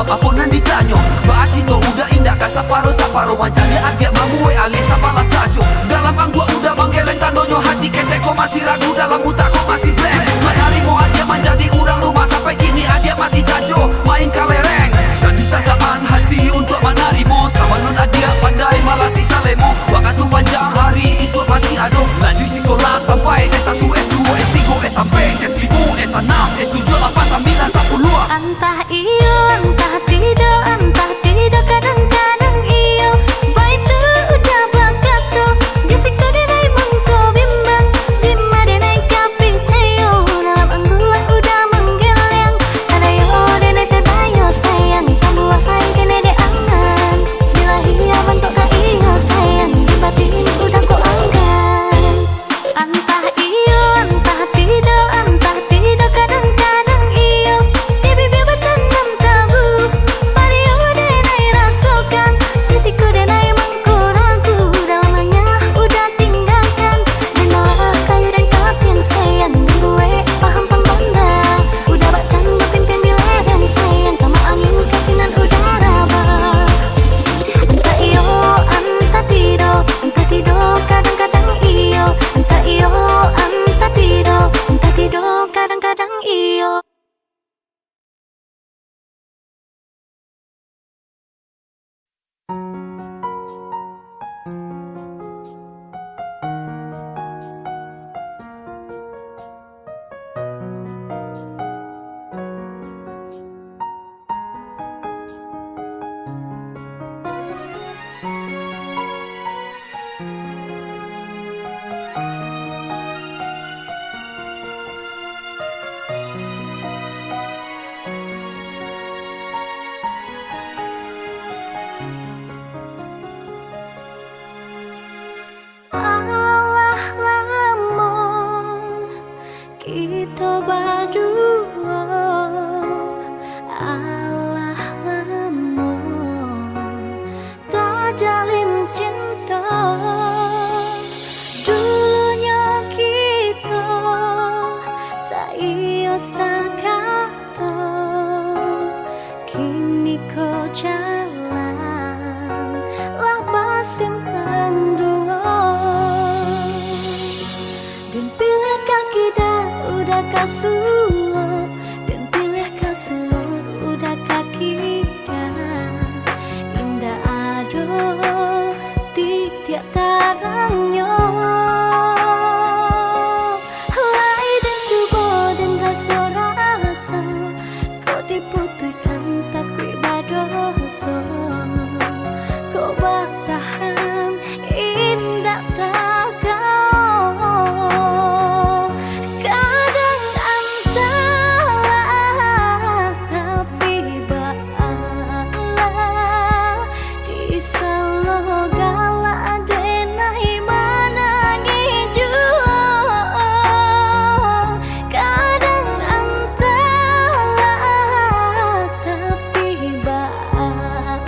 jawab apa nan ditanyo. Baaci to udah indah ka saparo mancanya agak mamue alisa malah sajo. Dalam anggua udah menggeleng tandonyo hati ketek kok masih ragu dalam buta kok masih blank. Menarimo adia menjadi orang rumah sampai kini adia masih sajo main kalereng. Jadi sasaan hati untuk menarimo sama nun adia pandai malah si salemo. Waktu panjang hari itu masih ado lanjut sekolah sampai S1, S2, S3, S3, S5, S6, S7, 8, 9, 10. Entah iyo, entah tidak kadang-kadang iyo. Baik tu udah bakat tu, gesiko denai mengko bimbang, bima denai kaping ayo. Dalam anggua udah menggeleng, ada yo denai terdayo sayang. Kamu wahai kene de angan, bila hiya bentuk ka iyo sayang. Di batin udah ku angkat. Entah iyo, entah tidak kadang-kadang iyo. Di bibir bertanam tabu, pario denai rasakan, risiko denai mengkurangku. Dalamnya udah tinggalkan, dan malah kayu dan kapian sayang. Dan gue paham pembanda, udah bacan pimpin bileran sayang. Kamu angin kasinan udara bah. Entah iyo, entah tidak kadang-kadang iyo. Entah iyo, entah tidak kadang-kadang iyo. Alah lamun kita berdua, alah lamun terjalin cinta. Dulunya kita saio sakato, kini kau jalan lah bersimpan dua. Dan pilih kaki dan udah kasur, dan pilih kasur udah kaki dan indah ado tiap tarangnya. Lai dan coba dan rasa-rasa kau diputihkan tak badoso. Kau bertahan indah tak kau. Kadang antara tapi ba'ala di salogala denai manangi jua. Kadang antara tapi ba'ala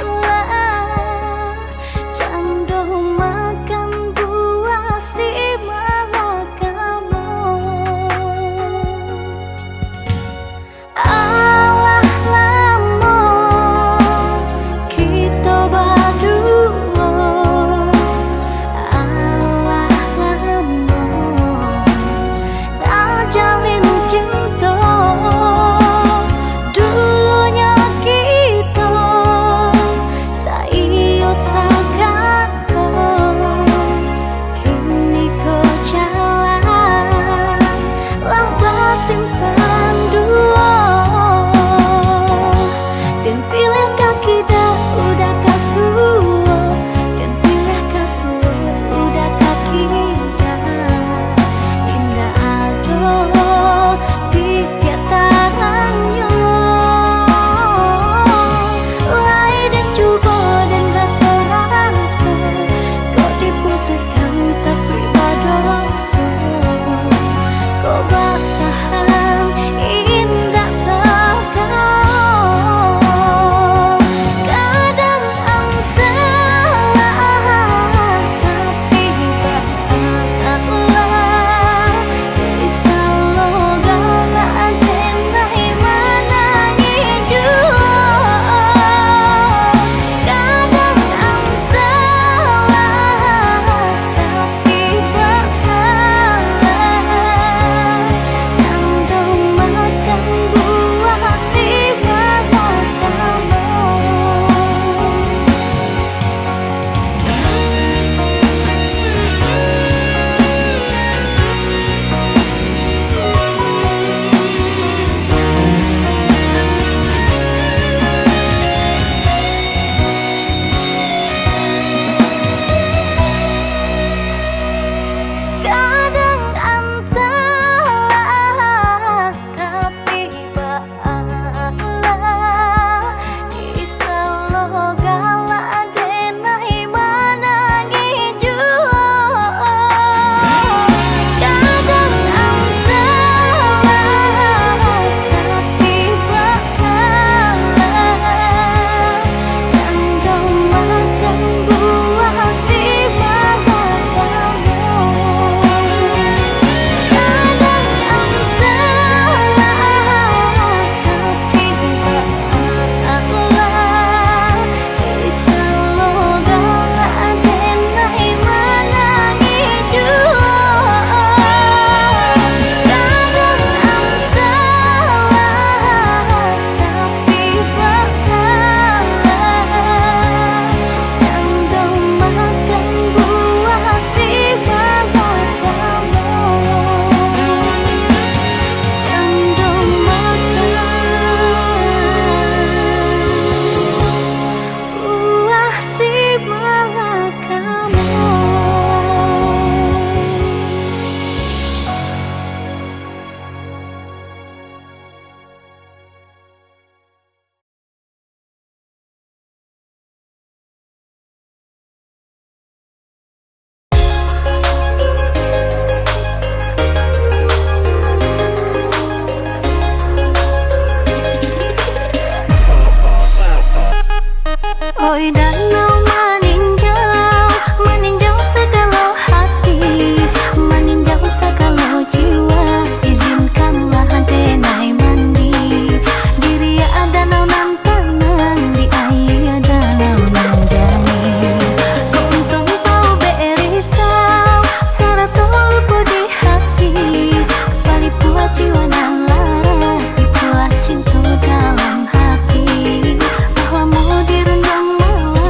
Oi danau meninjau, meninjau segala hati, meninjau segala jiwa. Izinkanlah denai mandi di ria danau nan tenang, di air danau nan jernih. Kuntung tau berisau, sarato lupa di hati, palipua jiwa nan lara, ipua cinta dalam hati. Bahwa mau direndam malam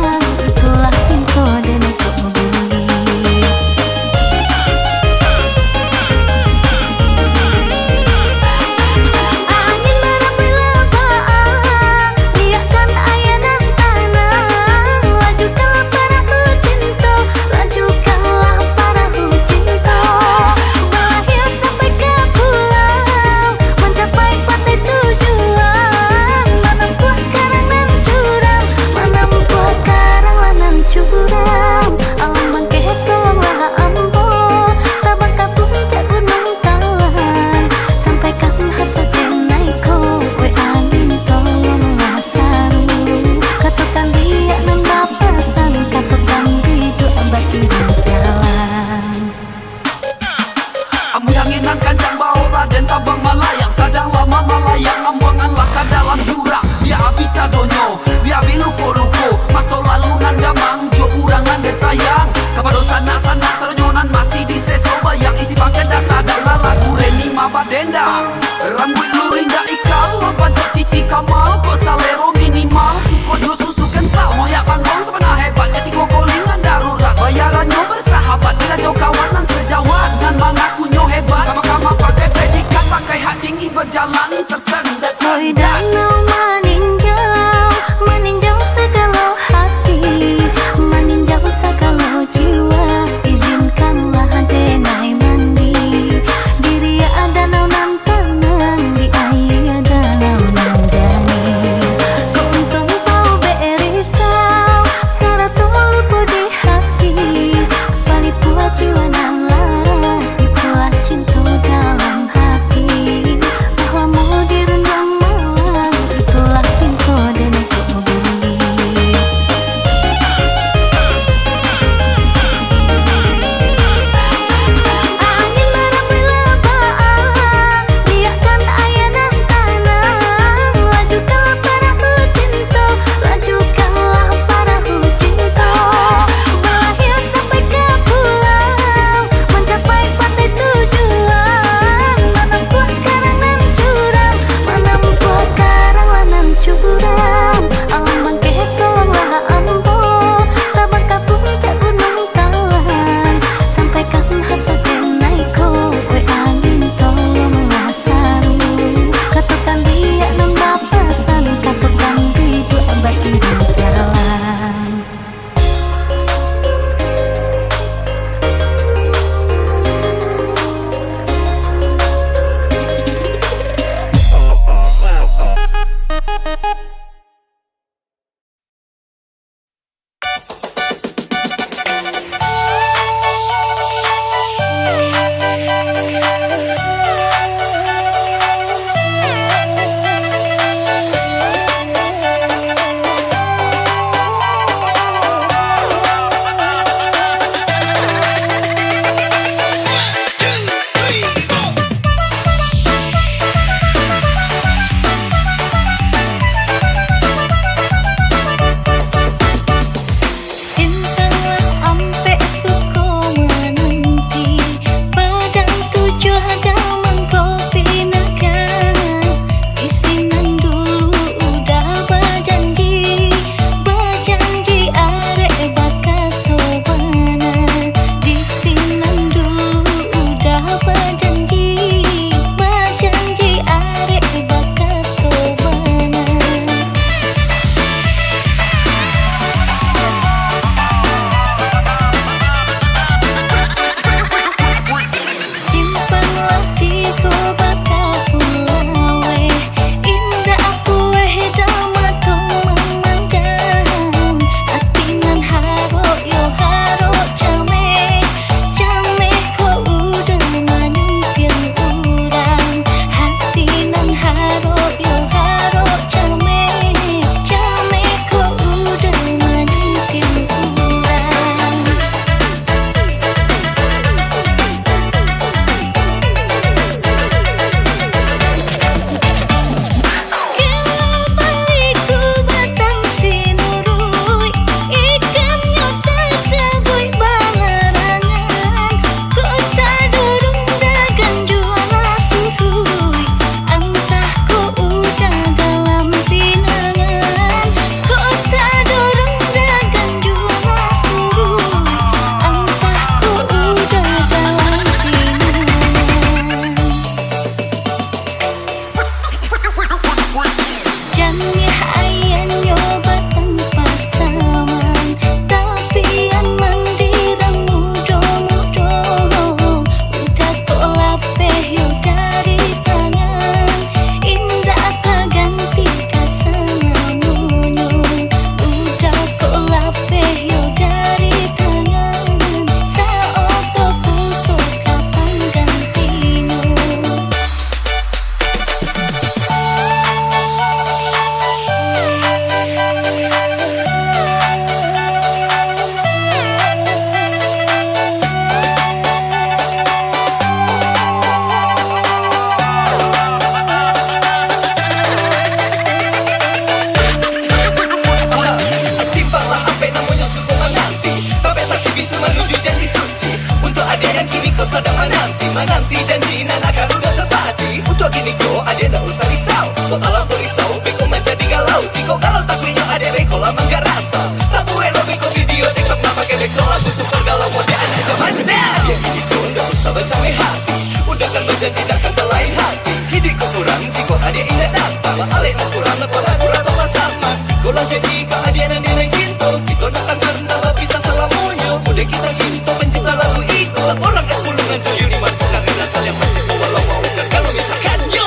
kolam mangga rasa. Tak boleh lebih ke video TikTok nama kedek soal lagu super galau mode anak zaman now. Dia ini pun dah sahabat sampai hati. Udah kan berjanji tak kata lain hati. Hidup kurang jika ada ingat datang. Alih nak kurang lepas pura atau sama. Kalau janji kau ada yang cinta. Kita nak akan bernama pisah selamanya. Udah kisah cinta pencipta lagu itu. Seorang es pulungan jauh dimasukkan dengan asal yang mencipta walau mau dan kalau misalkan yo.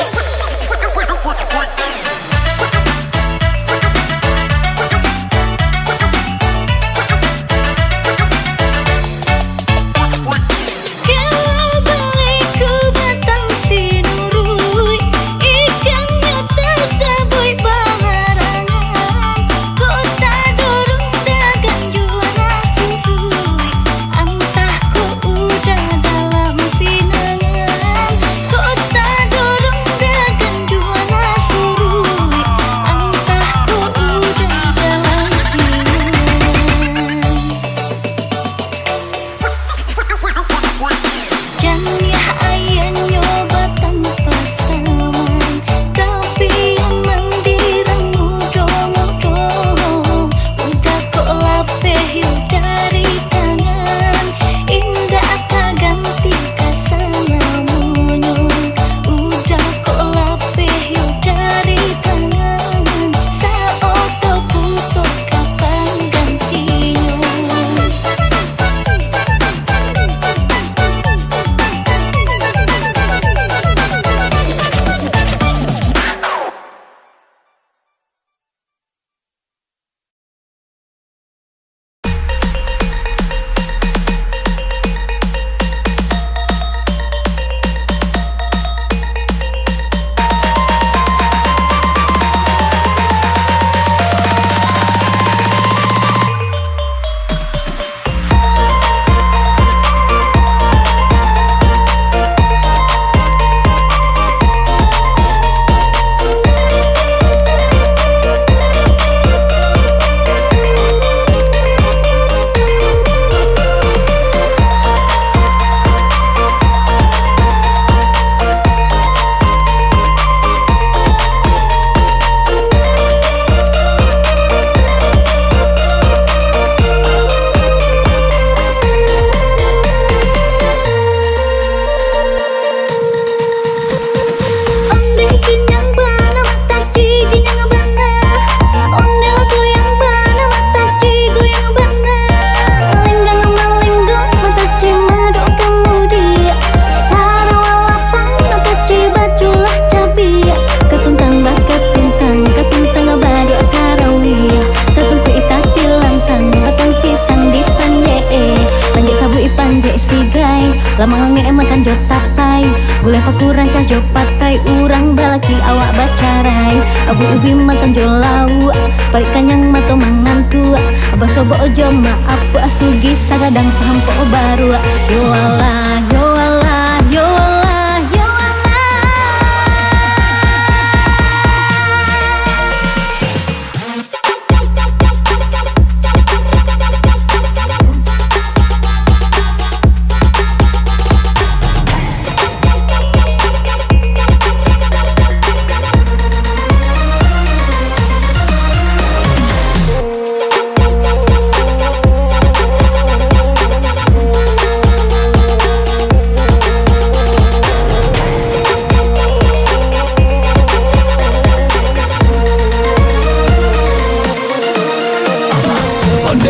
Lamang ngeematan jo tapai Gulai pakuran cah jo pakai Urang balaki awak bacarai Abu ubi makan jo lau Parik kanyang mato mangan tua Abah sobo ojo maaf asugi sagadang paham po baru Yo Allah, yo Allah, yo Allah, yo Allah.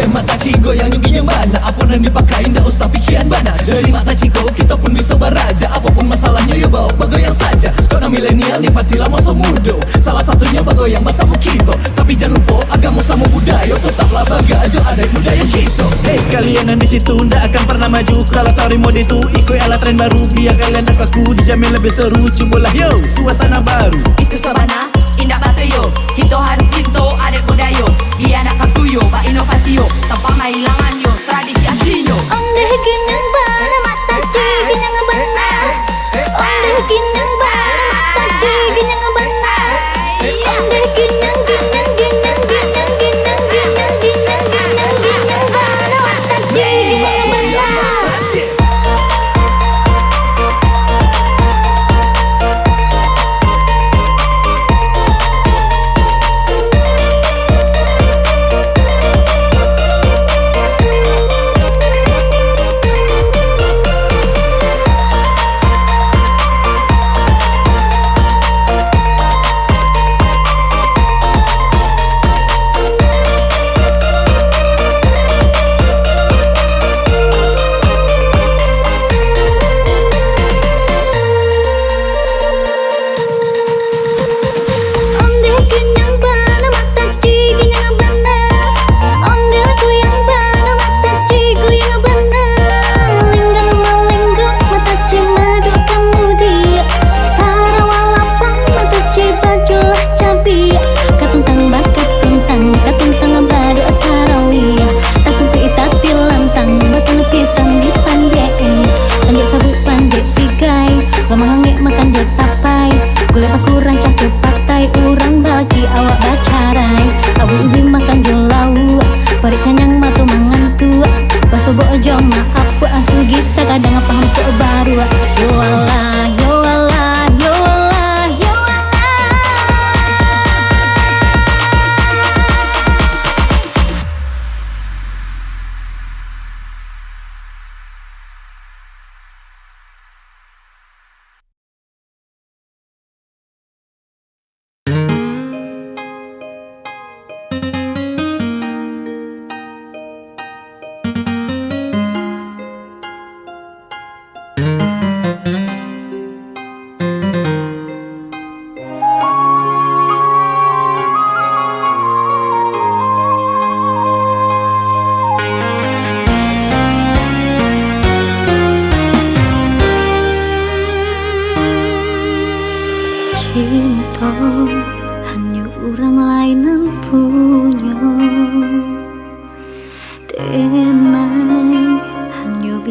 Mata cigo yang nyuginya mana Apunan dipakai ndak usah pikiran bana Dari mata cigo kita pun bisa beraja Apapun masalahnya ya bawa bagoyang saja Kona milenial nikmati lama so mudo Salah satunya bagoyang bahasa kita Tapi jangan lupa agama sama budaya Tetaplah bagajo ada budaya kita. Hey kalian yang di situ ndak akan pernah maju Kalau tahu mode itu ikut ala tren baru Biar kalian dapat aku dijamin lebih seru Cobalah yo suasana baru Itu sabana indah batu yo Kita harus cinta adat budaya Biar anak kakuyo ba inovasi yo Tanpa mailangan yo tradisi asli yo Om deh kinang bana mata ciginya ngebana Om deh kinang bana mata ciginya ngebana Om deh kinang kinang kinang kinang kinang kinang kinang kinang kinang bana mata ciginya ngebana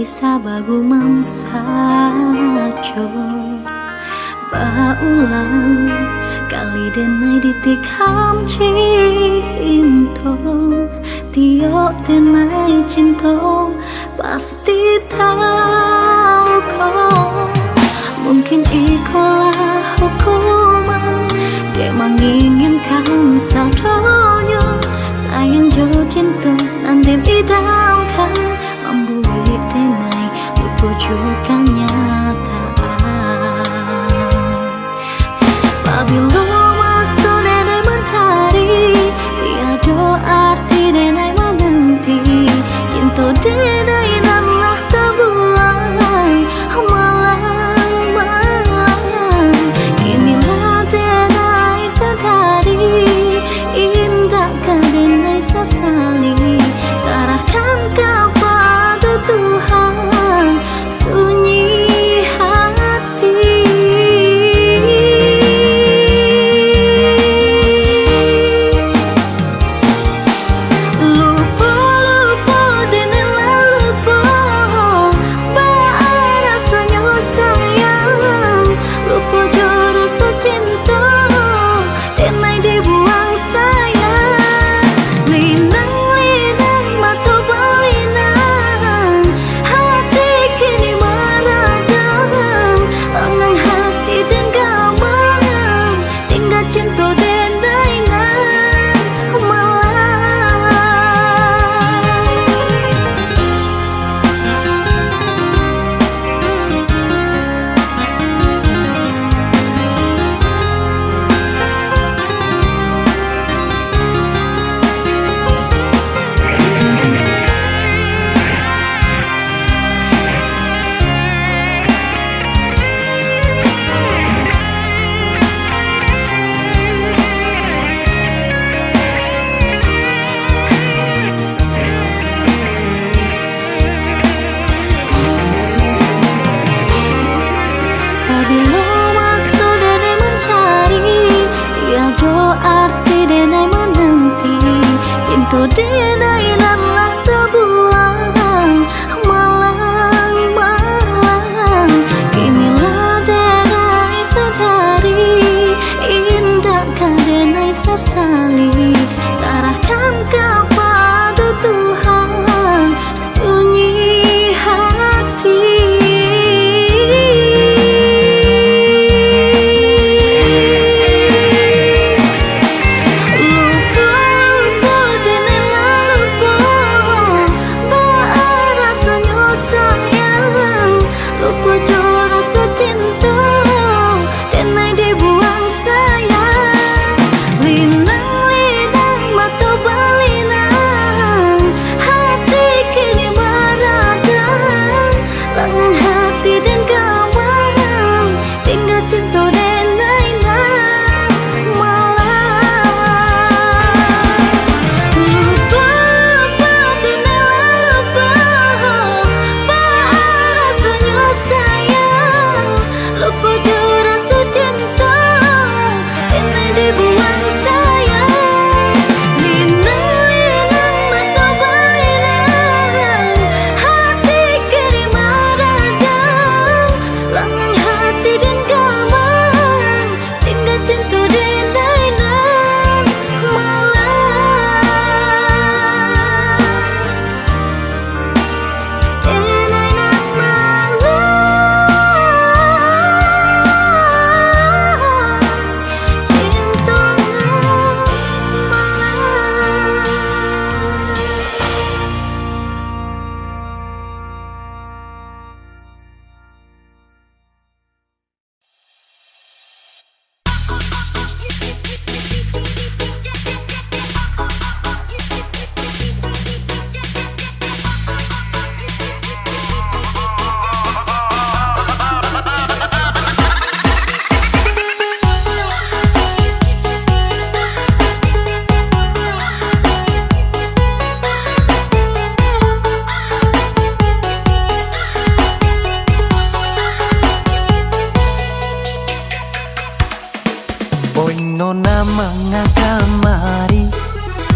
sabagumam saco Baulang kali denai ditikam cinto Tio denai cinto pasti tahu kau Mungkin ikulah hukuman Dia menginginkan sadonya Sayang jo cinta nanti idamkan Membuat denai lupa juga nyataan Apabila masa denai mencari Tiada arti denai menanti Cinta denai nanlah terbuang Malang-malang Kinilah denai sadari Indahkah denai sesali Serahkan kepada Tuhan Sunyi hati Lupa-lupa denai lupa Baik rasanya sayang Lupa jo rasa cinta Denai dibuang sayang Linang-linang mata berlinang Hati kini meradang Lengang hati dan gamang Tinggal cinta denai nan malang Apabila masa denai mencari Tiada arti denai menanti Cinta denai nanlah terbuang Malang-malang Kinilah denai sadari Indahkah denai sesali Serahkan kepada Tuhan Sunyi hati Lupa-lupa denai lupa Baik rasanya sayang Lupa jo rasa cinta Denai dibuang sayang Linang-linang mata berlinang Hati kini meradang Lengan hati dan gamang Tinggal cinta denai nan malang Lupa denai lupa Baik rasanya sayang Lupa jo rasa cinta Denai dibuang sayang Linang-linang mata berlinang Hati kini meradang Lengang hati dan gamang Tinggal cinta denai nan malang Denai nan malang Cinta nan Nona mangaka mari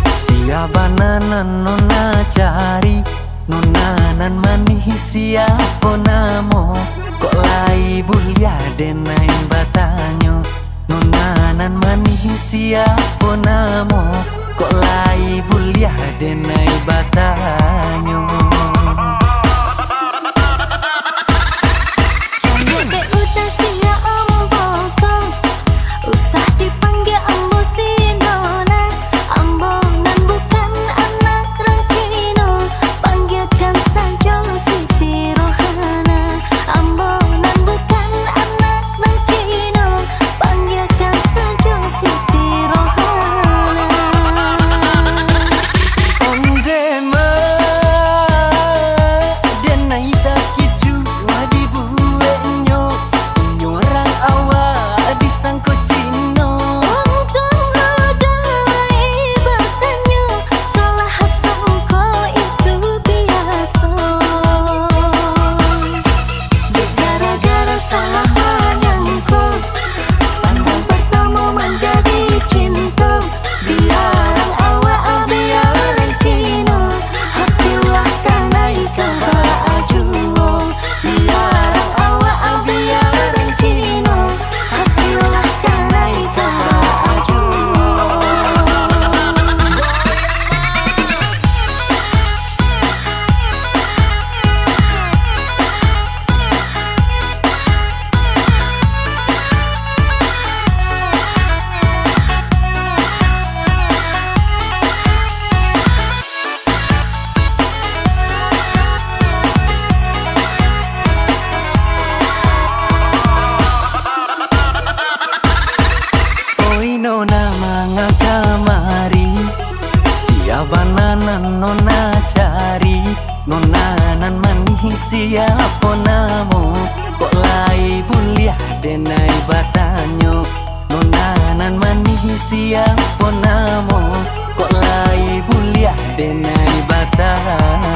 Siapa nana nona cari Nonanan manih siapa namo kok lai bulia denain batanyo. Nonanan manih siapa namo kok lai bulia denai batanyo. Jangan udah sia amboko, usah dipanggil ambo si nona. Ambonan bukan anak rengkino, panggilkan saja Siti Rohana. Ambonan bukan anak rengkino, panggilkan saja Siti Rohana. Onde ma denai tak kicu wadibu enyo nyorang awa disangko cino. Untung rodai bertanya, salah sangka itu biasa. Gara-gara salah menyangka, pandang pertama menjadi cinta. Biarang awak biarang cino, hatilah kanai kebajuo. Biarang awak biarang cino, hatilah kanai kebajuo. Oi nona manga kamari, siapa nanan nona cari. Nonanan manih siapa namo kok lai bulia denai batanyo. Nonanan manih siapa namo kok lai bulia denai batanyo.